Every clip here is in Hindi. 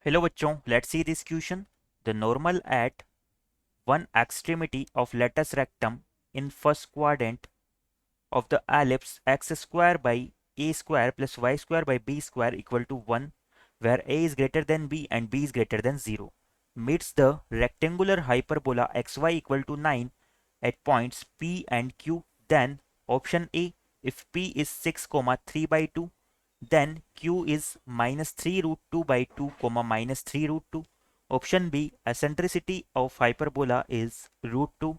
हेलो बच्चों, let's see this question. The normal at one extremity of latus rectum in first quadrant of the ellipse x square by a square plus y square by b square equal to 1, where a is greater than b and b is greater than 0, meets the rectangular hyperbola xy equal to 9 at points p and q. Then option A, if p is 6 comma 3 by 2, then q is minus 3 root 2 by 2 comma minus 3 root 2. Option B, eccentricity of hyperbola is root 2.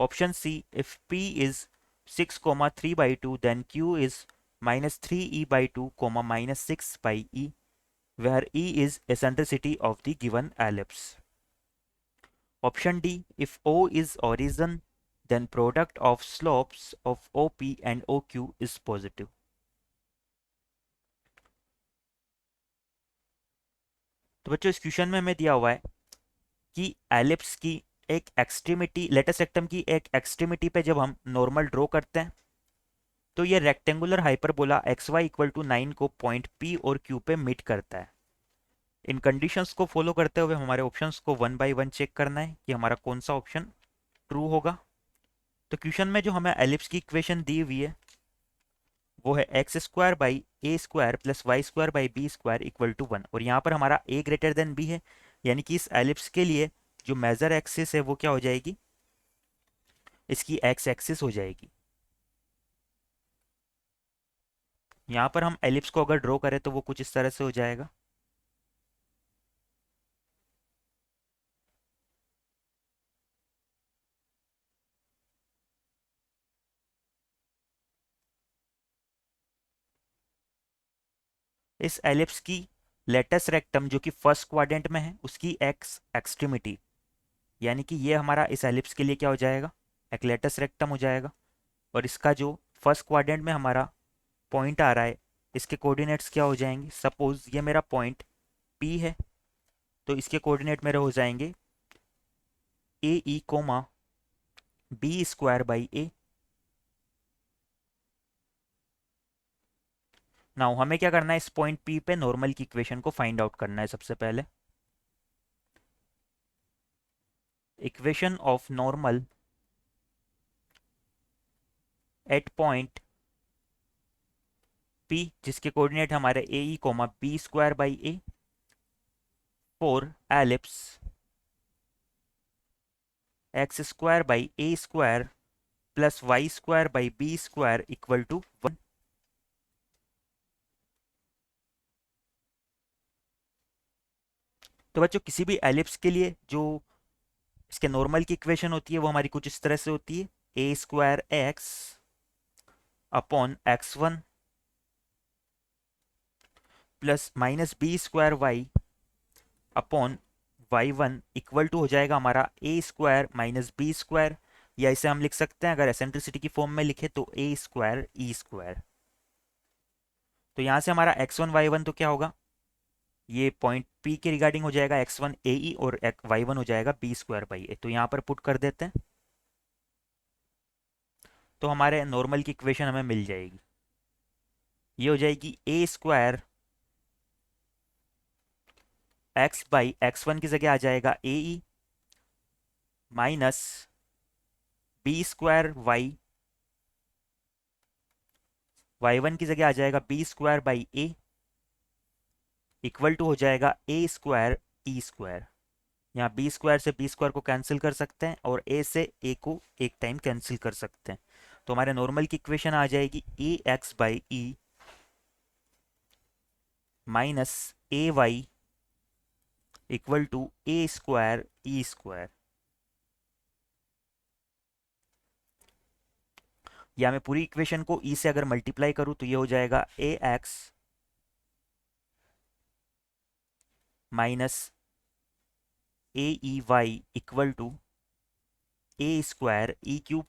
Option C, if p is 6 comma 3 by 2, then q is minus 3e by 2 comma minus 6 by e, where e is eccentricity of the given ellipse. Option D, if O is origin, then product of slopes of OP and OQ is positive. तो बच्चों, इस क्वेश्चन में हमें दिया हुआ है कि एलिप्स की एक एक्सट्रीमिटी, लेटस रेक्टम की एक एक्सट्रीमिटी पे जब हम नॉर्मल ड्रॉ करते हैं तो ये rectangular hyperbola x y equal to 9 को पॉइंट पी और क्यू पे मीट करता है. इन कंडीशंस को फॉलो करते हुए हमारे ऑप्शंस को वन बाय वन चेक करना है कि हमारा कौन सा ऑप्शन ट्रू होगा. तो क्वेश्चन में जो हमें एलिप्स की इक्वेशन दी हुई है वो है x square by A square plus Y square by B square equal to 1, और यहाँ पर हमारा ए ग्रेटर देन बी है, यानी कि इस एलिप्स के लिए जो मेजर एक्सिस है वो क्या हो जाएगी, इसकी एक्स एक्सिस हो जाएगी. यहाँ पर हम एलिप्स को अगर ड्रॉ करें तो वो कुछ इस तरह से हो जाएगा. इस एलिप्स की लेटस रेक्टम जो कि फर्स्ट क्वाड्रेंट में है उसकी एक्स एक्सट्रीमिटी, यानी कि ये हमारा इस एलिप्स के लिए क्या हो जाएगा, एक लेटस रेक्टम हो जाएगा. और इसका जो फर्स्ट क्वाड्रेंट में हमारा पॉइंट आ रहा है इसके कोऑर्डिनेट्स क्या हो जाएंगे. सपोज ये मेरा पॉइंट पी है तो इसके कोऑर्डिनेट मेरे हो जाएंगे A E comma B square by A. Now हमें क्या करना है, इस पॉइंट पी पे नॉर्मल की इक्वेशन को फाइंड आउट करना है. सबसे पहले equation of normal at point P, जिसके कोऑर्डिनेट हमारे A E comma B square by A, for ellipse X square by A square plus Y square by B square equal to 1. तो बच्चों, किसी भी एलिप्स के लिए जो इसके नॉर्मल की इक्वेशन होती है वो हमारी कुछ इस तरह से होती है, A square X upon X one plus minus B square Y upon Y one equal to हो जाएगा हमारा A square minus B square, या इसे हम लिख सकते हैं अगर एसेंट्रिसिटी की फॉर्म में लिखे तो ए स्क्वायर ई स्क्वायर. तो यहाँ से हमारा एक्स वन वाई वन तो क्या होगा, ये पॉइंट पी के रिगार्डिंग हो जाएगा एक्स वन ए ई और वाई वन हो जाएगा बी स्क्वायर बाई ए. तो यहाँ पर पुट कर देते हैं तो हमारे नॉर्मल की इक्वेशन हमें मिल जाएगी. ये हो जाएगी a square x by x one की जगह आ जाएगा a e minus B square y, y one की जगह आ जाएगा b square by a equal to हो जाएगा ए स्क्वायर ई स्क्वायर. यहाँ बी स्क्वायर से बी स्क्वायर को कैंसिल कर सकते हैं और ए से ए को एक टाइम कैंसिल कर सकते हैं. तो हमारे नॉर्मल की इक्वेशन आ जाएगी a x by e minus a y equal to a square e square. या मैं पूरी इक्वेशन को ई से अगर मल्टीप्लाई करूं तो ये हो जाएगा a x minus a e y equal to a square e cube.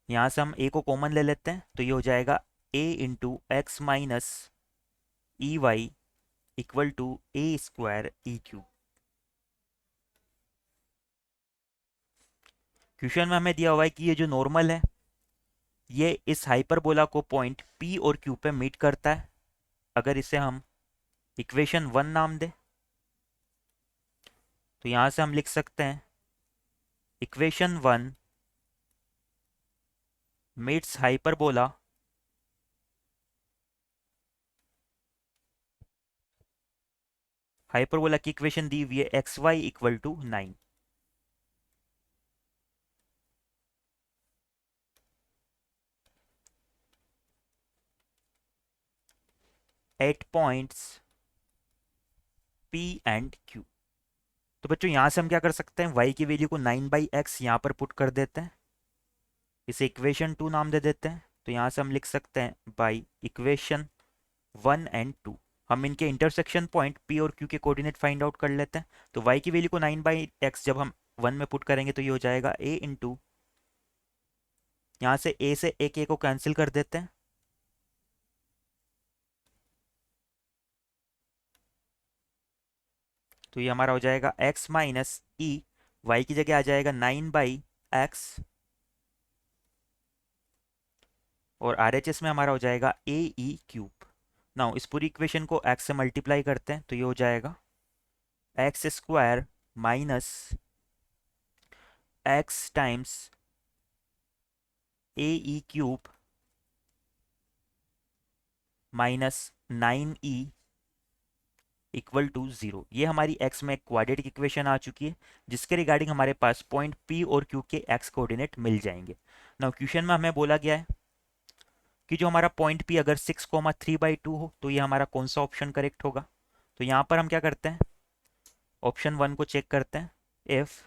यहाँ से हम ए को कॉमन ले लेते हैं तो ये हो जाएगा a into x minus e y equal to a square e cube. Question में हमें दिया हुआ है कि ये जो नॉर्मल है ये इस हाइपरबोला को पॉइंट पी और क्यू पे मीट करता है. अगर इसे हम इक्वेशन 1 नाम दें तो यहाँ से हम लिख सकते हैं इक्वेशन 1 मीट्स हाइपरबोला हाइपरबोला की इक्वेशन दी हुई है x y equal to 9। At points P and Q. तो बच्चों यहाँ से हम क्या कर सकते हैं, y की वैल्यू को 9/x यहाँ पर पुट कर देते हैं, इसे इक्वेशन 2 नाम दे देते हैं। तो यहाँ से हम लिख सकते हैं बाई इक्वेशन 1 एंड 2। हम इनके इंटरसेक्शन पॉइंट p और q के कोऑर्डिनेट फाइंड आउट कर लेते हैं। तो y की वैल्यू को 9/x जब हम 1 में पुट करेंगे तो ये हो जाएगा a इंटू, यहाँ से a से एक a को कैंसिल कर देते हैं, तो ये हमारा हो जाएगा x माइनस ई, वाई की जगह आ जाएगा 9/x, और RHS में हमारा हो जाएगा ए ई क्यूब। नाउ इस पूरी इक्वेशन को x से मल्टीप्लाई करते हैं तो ये हो जाएगा x square minus x times a e cube minus 9e equal to 0। ये हमारी x में एक क्वाड्रेटिक इक्वेशन आ चुकी है जिसके रिगार्डिंग हमारे पास पॉइंट p और q के x कोऑर्डिनेट मिल जाएंगे। नाउ क्वेश्चन में हमें बोला गया है कि जो हमारा पॉइंट p अगर 6,3/2 हो तो ये हमारा कौन सा ऑप्शन करेक्ट होगा। तो यहाँ पर हम क्या करते हैं, ऑप्शन 1 को चेक करते हैं। इफ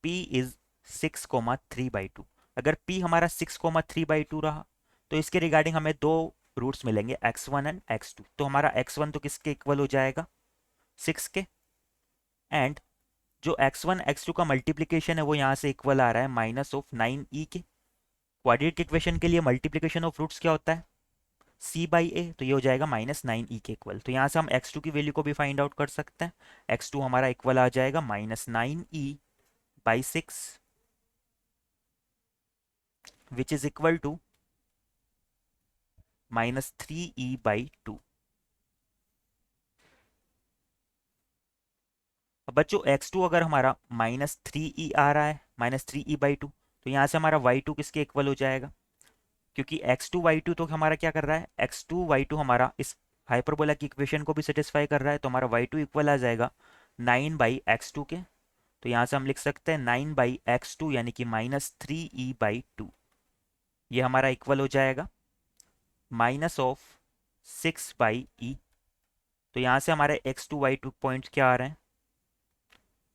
p इज 6,3/2, अगर p हमारा 6,3/2 रहा तो इसके रिगार्डिंग हमें दो रूट्स मिलेंगे x1 एंड x2। तो हमारा x1 तो किसके इक्वल हो जाएगा, 6 के, एंड जो x1 x2 का मल्टीप्लीकेशन है वो यहाँ से इक्वल आ रहा है माइनस ऑफ 9e के। क्वाड्रेटिक इक्वेशन के लिए मल्टीप्लीकेशन ऑफ रूट्स क्या होता है, c/a, तो ये हो जाएगा -9e के इक्वल। तो यहाँ से हम x2 की वैल्यू को भी फाइंड आउट कर सकते हैं। x2 हमारा इक्वल आ जाएगा -9e/6 which is equal to -3e/2। अब बच्चों x2 अगर हमारा -3e आ रहा है, -3e/2, तो यहाँ से हमारा y2 किसके इक्वल हो जाएगा, क्योंकि x2 y2 तो हमारा क्या कर रहा है, x2 y2 हमारा इस हाइपरबोला की इक्वेशन को भी सेटिस्फाई कर रहा है। तो हमारा y2 इक्वल आ जाएगा 9/x2 के। तो यहाँ से हम लिख सकते हैं 9/x2 यानी कि -3e/2, ये हमारा इक्वल हो जाएगा माइनस ऑफ 6/e। तो यहाँ से हमारे x2 y2 पॉइंट क्या आ रहे हैं,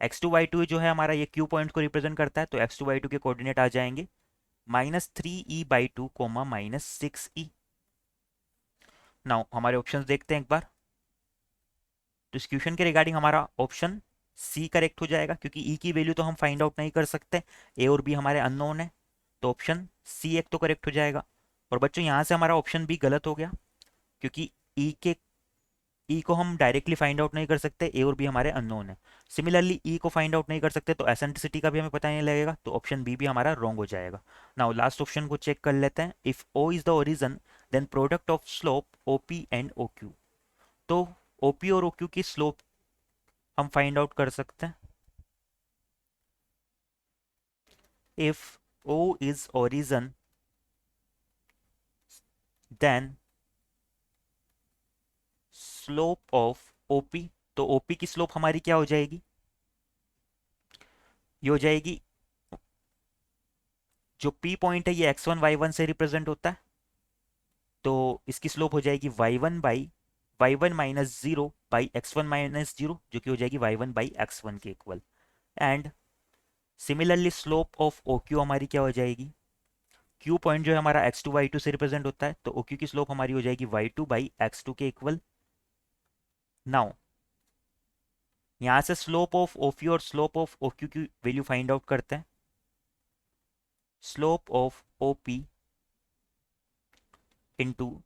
x2 y2 जो है हमारा ये q पॉइंट को रिप्रेजेंट करता है, तो x2 y2 के कोऑर्डिनेट आ जाएंगे -3e/2 कोमा -6e। नाउ हमारे ऑप्शंस देखते हैं एक बार। तो इस क्वेश्चन के रिगार्डिंग हमारा ऑप्शन सी करेक्ट हो जाएगा, क्योंकि ई की वैल्यू तो हम फाइंड आउट नहीं कर सकते, ए और बी हमारे अननोन है, तो ऑप्शन सी एक तो करेक्ट हो जाएगा। और बच्चों यहाँ से हमारा ऑप्शन बी गलत हो गया, क्योंकि ई को हम डायरेक्टली फाइंड आउट नहीं कर सकते, ए और बी हमारे अननोन है। सिमिलरली ई को फाइंड आउट नहीं कर सकते तो एसेंट्रिसिटी का भी हमें पता नहीं लगेगा, तो ऑप्शन बी भी हमारा रॉन्ग हो जाएगा। नाउ लास्ट ऑप्शन को चेक कर लेते हैं। If O is the origin then product of slope O P and O Q. तो ओपी और ओक्यू की स्लोप हम फाइंड आउट कर सकते हैं। If O is origin then slope of O P, तो ओपी की स्लोप हमारी क्या हो जाएगी, ये हो जाएगी, जो पी पॉइंट है ये x1 y1 से रिप्रेजेंट होता है, तो इसकी स्लोप हो जाएगी y1 माइनस 0/x1 - 0, जो कि हो जाएगी y1/x1 के equal. And similarly slope of O Q हमारी क्या हो जाएगी, क्यू पॉइंट जो है हमारा x2 y2 से रिप्रेजेंट होता है, तो ओ क्यू की स्लोप हमारी हो जाएगी y2/x2 के इक्वल। नाउ यहाँ से स्लोप ऑफ ओ क्यू और स्लोप ऑफ ओ क्यू की वैल्यू फाइंड आउट करते हैं। Slope of O P into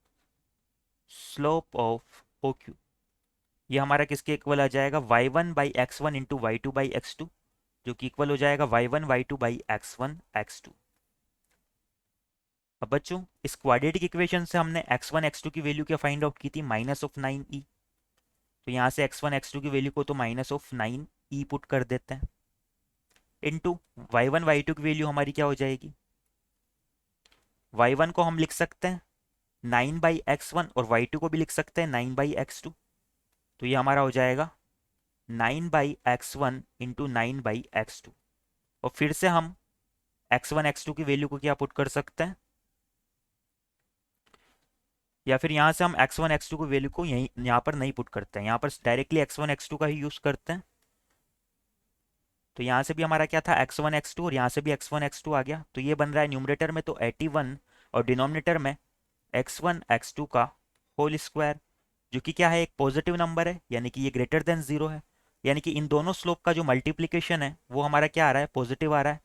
slope of O Q, ये हमारा किसके इक्वल आ जाएगा, y1/x1 इंटू y2/x2, जो कि इक्वल हो जाएगा y1 y2/x1 x2। अब बच्चों इस क्वाड्रेटिक इक्वेशन से हमने x1 x2 की वैल्यू क्या फाइंड आउट की थी, -9e। तो यहाँ से x1 x2 की वैल्यू को तो -9e पुट कर देते हैं, इनटू y1 y2 की वैल्यू हमारी क्या हो जाएगी, y1 को हम लिख सकते हैं 9/x1 और y2 को भी लिख सकते हैं 9/x2। तो ये हमारा हो जाएगा 9/x1 इंटू 9/x2। और फिर से हम x1 x2 की वैल्यू को क्या पुट कर सकते हैं, या फिर यहाँ से हम x1 x2 की वैल्यू को यहीं यहाँ पर नहीं पुट करते हैं, यहाँ पर डायरेक्टली x1 x2 का ही यूज करते हैं। तो यहाँ से भी हमारा क्या था x1 x2 और यहाँ से भी x1 x2 आ गया। तो ये बन रहा है न्यूमरेटर में तो 81 और डिनोमिनेटर में x1 x2 का होल स्क्वायर, जो कि क्या है एक पॉजिटिव नंबर है, यानी कि ये ग्रेटर देन जीरो है। यानी कि इन दोनों स्लोप का जो मल्टीप्लीकेशन है वो हमारा क्या आ रहा है, पॉजिटिव आ रहा है।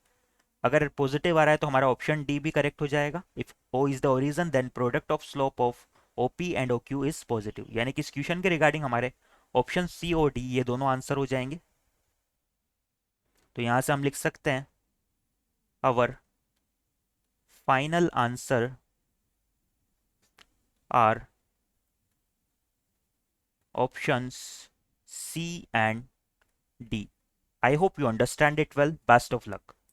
अगर पॉजिटिव आ रहा है तो हमारा ऑप्शन डी भी करेक्ट हो जाएगा। If O is the origin then product of slope of O P and O Q is positive. यानी कि इस क्वेश्चन के रिगार्डिंग हमारे ऑप्शन सी और डी ये दोनों आंसर हो जाएंगे। तो यहाँ से हम लिख सकते हैं our final answer are options C and D. I hope you understand it well. Best of luck.